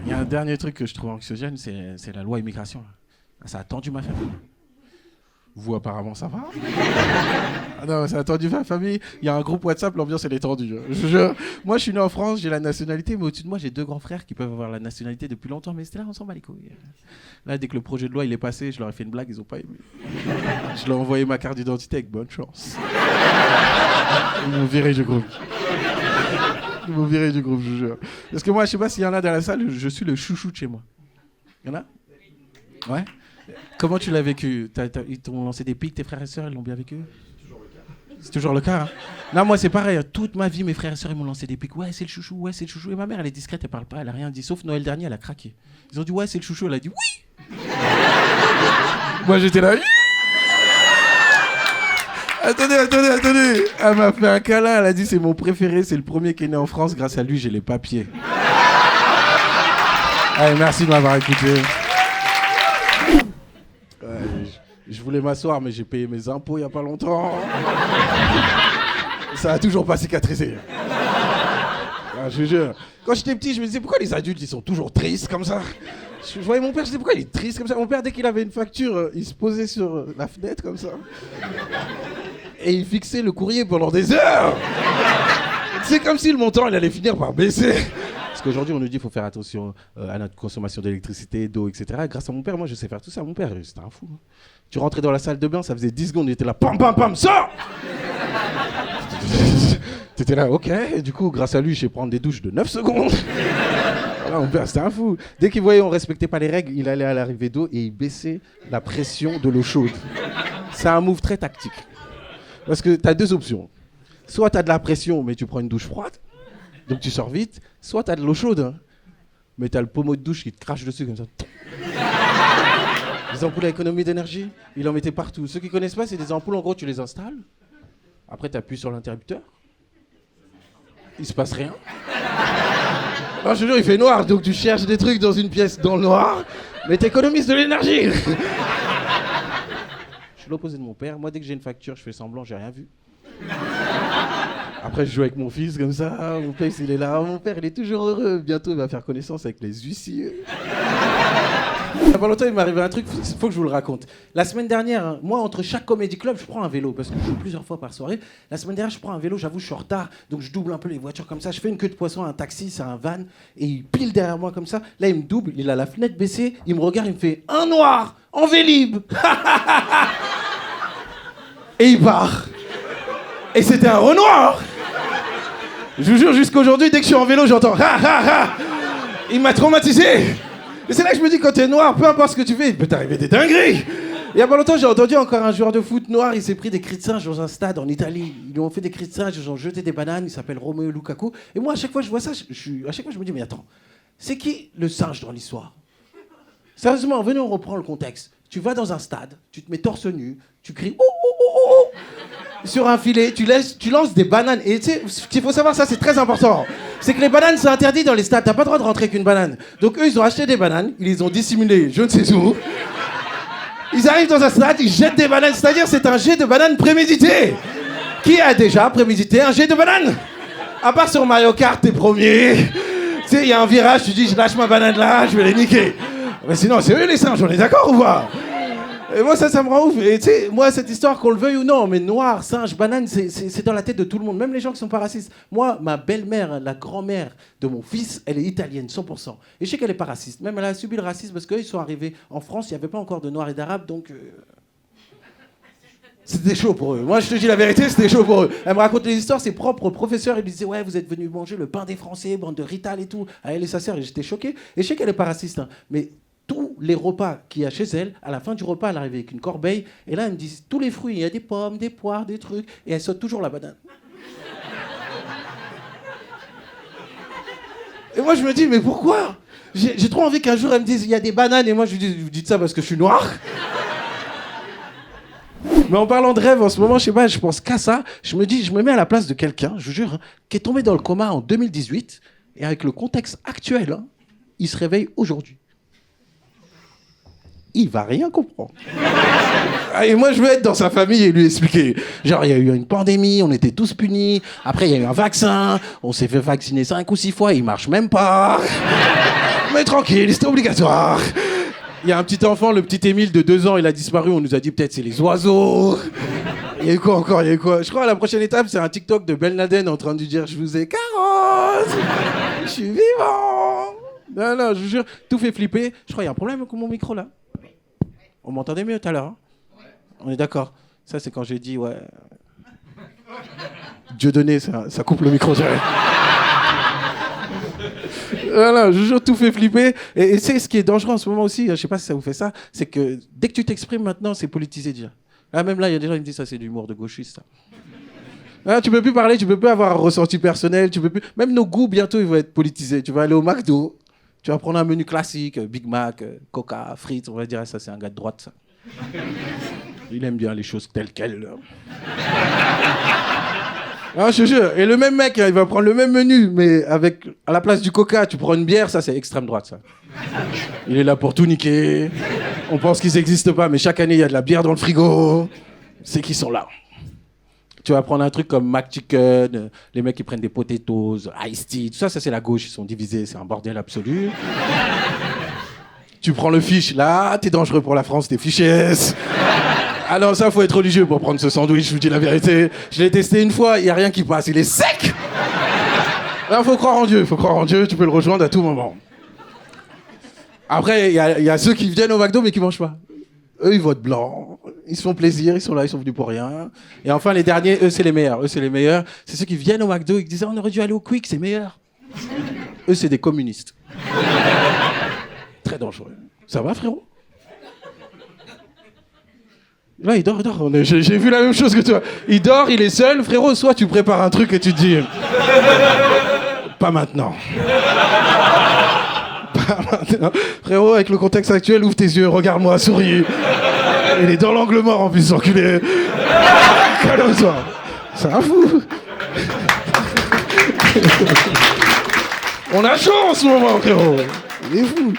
Il y a un dernier truc que je trouve anxiogène, c'est la loi immigration. Ça a tendu ma famille. Vous, apparemment, ça va. Ah non, ça a tendu ma famille. Il y a un groupe WhatsApp, l'ambiance, elle est tendue. Moi, je suis né en France, j'ai la nationalité, mais au-dessus de moi, j'ai 2 grands frères qui peuvent avoir la nationalité depuis longtemps, mais c'était là, on s'en bat les couilles. Là, dès que le projet de loi il est passé, je leur ai fait une blague, ils n'ont pas aimé. Je leur ai envoyé ma carte d'identité avec bonne chance. Ils m'ont viré du groupe. Ils m'ont viré du groupe, je vous jure. Parce que moi, je sais pas s'il y en a dans la salle, je suis le chouchou de chez moi. Il y en a ? Ouais. Comment tu l'as vécu ? Ils t'ont lancé des pics, tes frères et sœurs, ils l'ont bien vécu ? C'est toujours le cas. Hein. Non, moi, c'est pareil. Toute ma vie, mes frères et sœurs, ils m'ont lancé des pics. Ouais, c'est le chouchou, ouais, c'est le chouchou. Et ma mère, elle est discrète, elle parle pas, elle a rien dit. Sauf Noël dernier, elle a craqué. Ils ont dit, ouais, c'est le chouchou. Elle a dit, oui. Moi, j'étais là. Attendez. Elle m'a fait un câlin. Elle a dit, c'est mon préféré. C'est le premier qui est né en France. Grâce à lui, j'ai les papiers. Allez, merci de m'avoir écouté. Je voulais m'asseoir, mais j'ai payé mes impôts il n'y a pas longtemps. Ça a toujours pas cicatrisé. Ah, je vous jure. Quand j'étais petit, je me disais pourquoi les adultes ils sont toujours tristes comme ça. Je voyais mon père, je disais pourquoi il est triste comme ça. Mon père, dès qu'il avait une facture, il se posait sur la fenêtre comme ça. Et il fixait le courrier pendant des heures. C'est comme si le montant il allait finir par baisser. Parce qu'aujourd'hui, on nous dit qu'il faut faire attention à notre consommation d'électricité, d'eau, etc. Grâce à mon père, moi, je sais faire tout ça. Mon père, c'était un fou. Hein. Tu rentrais dans la salle de bain, ça faisait 10 secondes, il était là, pam, pam, pam, sors. T'étais là, ok. Et du coup, grâce à lui, je sais prendre des douches de 9 secondes. Voilà, mon père, c'était un fou. Dès qu'il voyait qu'on ne respectait pas les règles, il allait à l'arrivée d'eau et il baissait la pression de l'eau chaude. C'est un move très tactique. Parce que tu as 2 options. Soit tu as de la pression, mais tu prends une douche froide. Donc tu sors vite, soit t'as de l'eau chaude, hein, mais t'as le pommeau de douche qui te crache dessus comme ça. Les ampoules à économie d'énergie, il en mettait partout. Ceux qui connaissent pas, c'est des ampoules, en gros, tu les installes. Après, t'appuies sur l'interrupteur. Il se passe rien. Alors, je te jure, il fait noir, donc tu cherches des trucs dans une pièce dans le noir, mais t'économises de l'énergie. Je suis l'opposé de mon père. Moi, dès que j'ai une facture, je fais semblant, j'ai rien vu. Après, je joue avec mon fils comme ça. Mon père, il est là. Mon père, il est toujours heureux. Bientôt, il va faire connaissance avec les huissiers. Il y a pas longtemps, il m'est arrivé un truc. Il faut que je vous le raconte. La semaine dernière, hein, moi, entre chaque comédie club, je prends un vélo parce que je joue plusieurs fois par soirée. La semaine dernière, je prends un vélo. J'avoue, je suis en retard. Donc, je double un peu les voitures comme ça. Je fais une queue de poisson à un taxi, c'est un van. Et il pile derrière moi comme ça. Là, il me double. Il a la fenêtre baissée. Il me regarde. Il me fait un noir en Vélib. Et il part. Et c'était un Renoir. Je vous jure, jusqu'aujourd'hui, dès que je suis en vélo, j'entends ha ha ha. Il m'a traumatisé. Et c'est là que je me dis, quand t'es noir, peu importe ce que tu fais, il peut t'arriver des dingueries. Il y a pas longtemps, j'ai entendu encore un joueur de foot noir, il s'est pris des cris de singe dans un stade en Italie. Ils lui ont fait des cris de singe, ils ont jeté des bananes, il s'appelle Romelu Lukaku. Et moi, à chaque fois que je vois ça, à chaque fois, je me dis, mais attends, c'est qui le singe dans l'histoire ? Sérieusement, venez, on reprend le contexte. Tu vas dans un stade, tu te mets torse nu, tu cries oh, oh, oh, oh, oh sur un filet, tu lances des bananes. Et tu sais, ce qu'il faut savoir, ça c'est très important. C'est que les bananes, c'est interdit dans les stades. T'as pas le droit de rentrer avec une banane. Donc eux, ils ont acheté des bananes, ils les ont dissimulées, je ne sais où. Ils arrivent dans un stade, ils jettent des bananes. C'est-à-dire, c'est un jet de bananes prémédité. Qui a déjà prémédité un jet de bananes ? À part sur Mario Kart, t'es premier. Tu sais, il y a un virage, tu dis, je lâche ma banane là, je vais les niquer. Mais sinon, c'est eux les singes, on est d'accord ou pas ? Et moi, ça me rend ouf. Et tu sais, moi, cette histoire, qu'on le veuille ou non, mais noir, singe, banane, c'est dans la tête de tout le monde, même les gens qui sont pas racistes. Moi, ma belle-mère, la grand-mère de mon fils, elle est italienne, 100%. Et je sais qu'elle est pas raciste. Même elle a subi le racisme parce qu'ils sont arrivés en France, il n'y avait pas encore de noirs et d'arabes, donc... C'était chaud pour eux. Moi, je te dis la vérité, c'était chaud pour eux. Elle me raconte les histoires, ses propres professeurs, ils lui disaient « Ouais, vous êtes venus manger le pain des Français, bande de rital et tout. » À elle et sa sœur, et j'étais choqué. Et je sais qu'elle est pas raciste, hein, mais... tous les repas qu'il y a chez elle, à la fin du repas, elle arrive avec une corbeille, et là, elle me dit tous les fruits, il y a des pommes, des poires, des trucs, et elle saute toujours la banane. Et moi, je me dis, mais pourquoi ? J'ai trop envie qu'un jour, elle me dise, il y a des bananes, et moi, je lui dis, vous dites ça parce que je suis noir ? Mais en parlant de rêve, en ce moment, je sais pas, je pense qu'à ça, je me dis, je me mets à la place de quelqu'un, je vous jure, hein, qui est tombé dans le coma en 2018, et avec le contexte actuel, hein, il se réveille aujourd'hui. Il va rien comprendre. Et moi, je veux être dans sa famille et lui expliquer. Genre, il y a eu une pandémie, on était tous punis. Après, il y a eu un vaccin. On s'est fait vacciner 5 ou 6 fois, il marche même pas. Mais tranquille, c'était obligatoire. Il y a un petit enfant, le petit Émile de 2 ans, il a disparu. On nous a dit peut-être c'est les oiseaux. Il y a eu quoi encore? Il y a eu quoi? Je crois à la prochaine étape, c'est un TikTok de Ben Laden en train de dire je vous ai carotte. Je suis vivant. Non, je vous jure, tout fait flipper. Je crois qu'il y a un problème avec mon micro là. On m'entendait mieux tout à l'heure. Hein? On est d'accord. Ça, c'est quand j'ai dit ouais. Dieu donné, ça coupe le micro. Voilà, je vous jure, tout fait flipper. Et c'est ce qui est dangereux en ce moment aussi, je sais pas si ça vous fait ça, c'est que dès que tu t'exprimes maintenant, c'est politisé déjà. Là, même là, il y a des gens qui me disent ça, c'est de l'humour de gauchiste. Ça. Là, tu peux plus parler, tu peux plus avoir un ressenti personnel, tu peux plus. Même nos goûts, bientôt, ils vont être politisés. Tu vas aller au McDo, tu vas prendre un menu classique, Big Mac, Coca, frites, on va dire, ça, c'est un gars de droite, ça. Il aime bien les choses telles quelles. Ah, je te jure. Et le même mec, il va prendre le même menu, mais avec, à la place du coca, tu prends une bière, ça c'est extrême droite, ça. Il est là pour tout niquer. On pense qu'ils n'existent pas, mais chaque année, il y a de la bière dans le frigo. C'est qu'ils sont là. Tu vas prendre un truc comme McChicken, les mecs qui prennent des potatoes, Ice Tea, tout ça, c'est la gauche, ils sont divisés, c'est un bordel absolu. Tu prends le fish, là, t'es dangereux pour la France, t'es fichesse. Ah non, ça, faut être religieux pour prendre ce sandwich, je vous dis la vérité. Je l'ai testé une fois, il n'y a rien qui passe, il est sec. Là, faut croire en Dieu, tu peux le rejoindre à tout moment. Après, il y a ceux qui viennent au McDo mais qui mangent pas. Eux, ils votent blanc, ils se font plaisir, ils sont là, ils sont venus pour rien. Et enfin, les derniers, eux, c'est les meilleurs. C'est ceux qui viennent au McDo et qui disent « on aurait dû aller au Quick, c'est meilleur ». Eux, c'est des communistes. Très dangereux. Ça va, frérot? Là, il dort. J'ai vu la même chose que toi. Il dort, il est seul. Frérot, soit tu prépares un truc et tu te dis... Pas maintenant. Pas maintenant. Frérot, avec le contexte actuel, ouvre tes yeux, regarde-moi, souris. Il est dans l'angle mort en plus, enculé. Calme-toi. C'est un fou. On a chaud en ce moment, frérot. Il est fou.